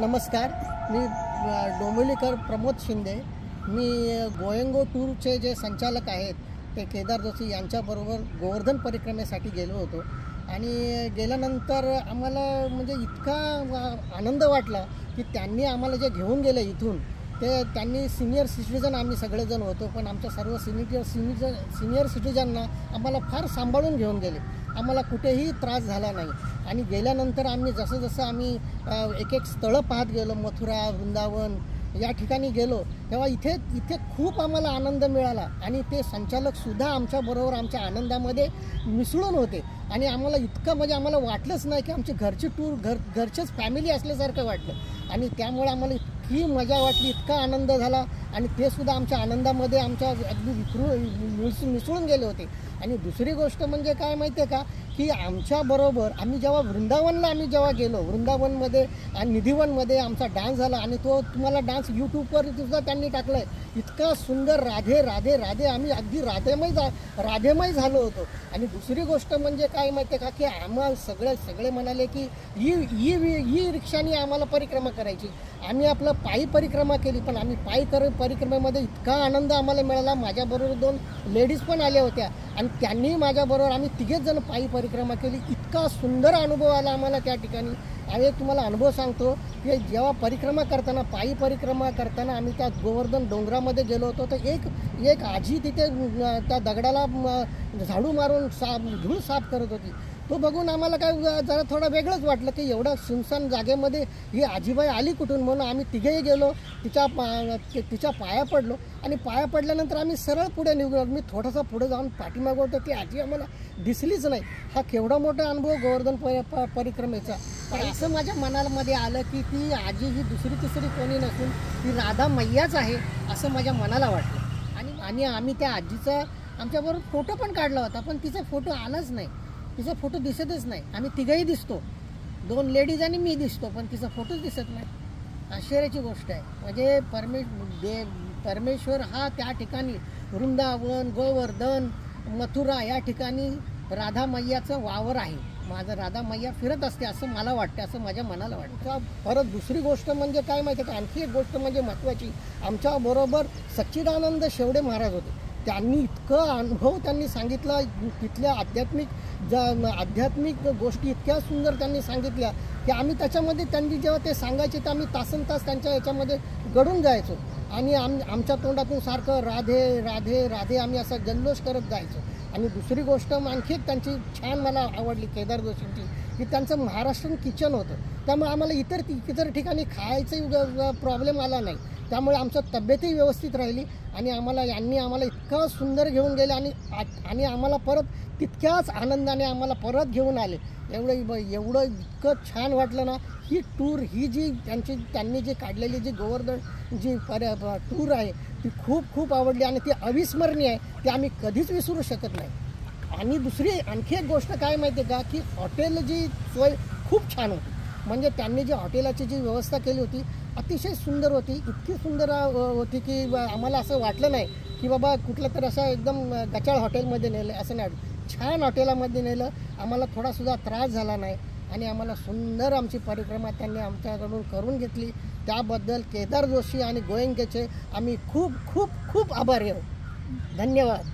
नमस्कार, मी डोंबिवलीकर प्रमोद शिंदे। मी गोयंगो टूरचे जे संचालक आहेत ते केदार जोशी यांच्याबरोबर गोवर्धन परिक्रमेसाठी गेलो होतो आणि गेल्यानंतर आम्हाला म्हणजे इतका आनंद वाटला की त्यांनी आम्हाला जे घेऊन गेले इथून ते त्यांनी सीनियर सिटिझन आम्ही सगळेजण होतो, पण आमच्या सर्व सीनियर सिटिझनना आम्हाला फार सांभाळून घेऊन गेले। आम्हाला कुठेही त्रास झाला नाही आणि गेल्यानंतर आम्ही जसं जसं आम्ही एक एक स्थळं पाहत गेलो, मथुरा, वृंदावन या ठिकाणी गेलो तेव्हा इथे खूप आम्हाला आनंद मिळाला आणि ते संचालकसुद्धा आमच्याबरोबर आमच्या आनंदामध्ये मिसळून होते आणि आम्हाला इतकं म्हणजे आम्हाला वाटलंच नाही की आमची घरची टूर घरचेच फॅमिली असल्यासारखं वाटलं आणि त्यामुळे आम्हाला इतकी मजा वाटली, इतका आनंद झाला आणि ते सुद्धा आमच्या आनंदामध्ये आमच्या अगदी मिसळून गेले होते। आणि दुसरी गोष्ट म्हणजे काय माहिती आहे का की आमच्याबरोबर आम्ही जेव्हा वृंदावनला गेलो, वृंदावनमध्ये आणि निधिवनमध्ये आमचा डान्स झाला आणि तो तुम्हाला डान्स यूट्यूबवर सुद्धा त्यांनी टाकला आहे। इतका सुंदर राधे राधे राधे आम्ही अगदी राधेमय झालो होतो। आणि दुसरी गोष्ट म्हणजे काय माहिती आहे का की आम्हाला सगळे म्हणाले की ई रिक्षाने आम्हाला परिक्रमा करायची। आम्ही आपलं पायी परिक्रमा केली, पण आम्ही पायी परिक्रमेमध्ये इतका आनंद आम्हाला मिळाला। माझ्याबरोबर 2 लेडीज पण आल्या होत्या आणि त्यांनी माझ्याबरोबर आम्ही तिघेच जण पायी परिक्रमा केली। इतका सुंदर अनुभव आला आम्हाला त्या ठिकाणी। आणि तुम्हाला अनुभव सांगतो की जेव्हा पायी परिक्रमा करताना आम्ही त्या गोवर्धन डोंगरामध्ये गेलो होतो तर एक आजी तिथे त्या दगडाला झाडू मारून धूळ साफ करत होती। तो बघून आम्हाला काय जरा थोडं वेगळंच वाटलं की एवढा सुनसान जागेमध्ये ही आजीबाई आली कुठून, म्हणून आम्ही तिघेही गेलो, तिच्या पाया पडलो आणि पाया पडल्यानंतर आम्ही सरळ पुढे निघलो। मी थोडासा पुढे जाऊन पाठीमागं होतो, ती आजी आम्हाला दिसलीच नाही। हा केवढा मोठा अनुभव गोवर्धन परिक्रमेचा। असं माझ्या मनामध्ये आलं की ती आजी ही दुसरी तिसरी कोणी नसून ती राधा मैयाच आहे असं माझ्या मनाला वाटलं। आणि आम्ही त्या आजीचा आमच्याबरोबर फोटो पण काढला होता, पण तिचा फोटो आलाच नाही, तिचा फोटो दिसतच नाही। आम्ही तिघंही दिसतो, 2 लेडीज आणि मी दिसतो, पण तिचा फोटोच दिसत नाही। आश्चर्याची गोष्ट आहे। म्हणजे परमेश्वर हा त्या ठिकाणी वृंदावन, गोवर्धन, मथुरा या ठिकाणी राधा मैयाचं वावर आहे। माझं राधा मैया फिरत असते असं मला वाटतं, असं माझ्या मनाला वाटतं। परत दुसरी गोष्ट म्हणजे काय माहिती आहे का, आणखी एक गोष्ट म्हणजे महत्त्वाची, आमच्याबरोबर सच्चिदानंद शेवडे महाराज होते। त्यांनी इतकं अनुभव त्यांनी सांगितला, तिथल्या आध्यात्मिक गोष्टी इतक्या सुंदर त्यांनी सांगितल्या की आम्ही त्याच्यामध्ये त्यांनी जेव्हा ते सांगायचे तर आम्ही तासनतास त्यांच्या याच्यामध्ये गडून जायचो आणि आमच्या तोंडातून सारखं राधे राधे राधे आम्ही असा जल्लोष करत जायचो। आणि दुसरी गोष्ट आणखी एक त्यांची छान मला आवडली केदार जोशींची की त्यांचं महाराष्ट्रीयन किचन होतं, त्यामुळे आम्हाला इतर ठिकाणी खायचं प्रॉब्लेम आला नाही, त्यामुळे आमचं तब्येतही व्यवस्थित राहिली आणि यांनी आम्हाला इतकं सुंदर घेऊन गेले आणि आम्हाला परत तितक्याच आनंदाने आम्हाला परत घेऊन आले। एवढं इतकं छान वाटलं ना। ही टूर ही जी त्यांनी जी काढलेली जी गोवर्धन जी टूर आहे ती खूप आवडली आणि ती अविस्मरणीय आहे, ती आम्ही कधीच विसरू शकत नाही। आणि आणखी एक गोष्ट काय माहिती आहे का की हॉटेल जी सोय खूप छान होती, म्हणजे त्यांनी जी हॉटेलाची जी व्यवस्था केली होती अतिशय सुंदर होती, इतकी सुंदर होती की आम्हाला असं वाटलं नाही की बाबा कुठलं तर असं एकदम गचाळ हॉटेलमध्ये नेलं, असं नाही। छान हॉटेलामध्ये नेलं, आम्हाला थोडासुद्धा त्रास झाला नाही आणि आम्हाला सुंदर आमची परिक्रमा त्यांनी आमच्याकडून करून घेतली। त्याबद्दल केदार जोशी आणि गोयंकेचे आम्ही खूप आभारी आहोत। धन्यवाद।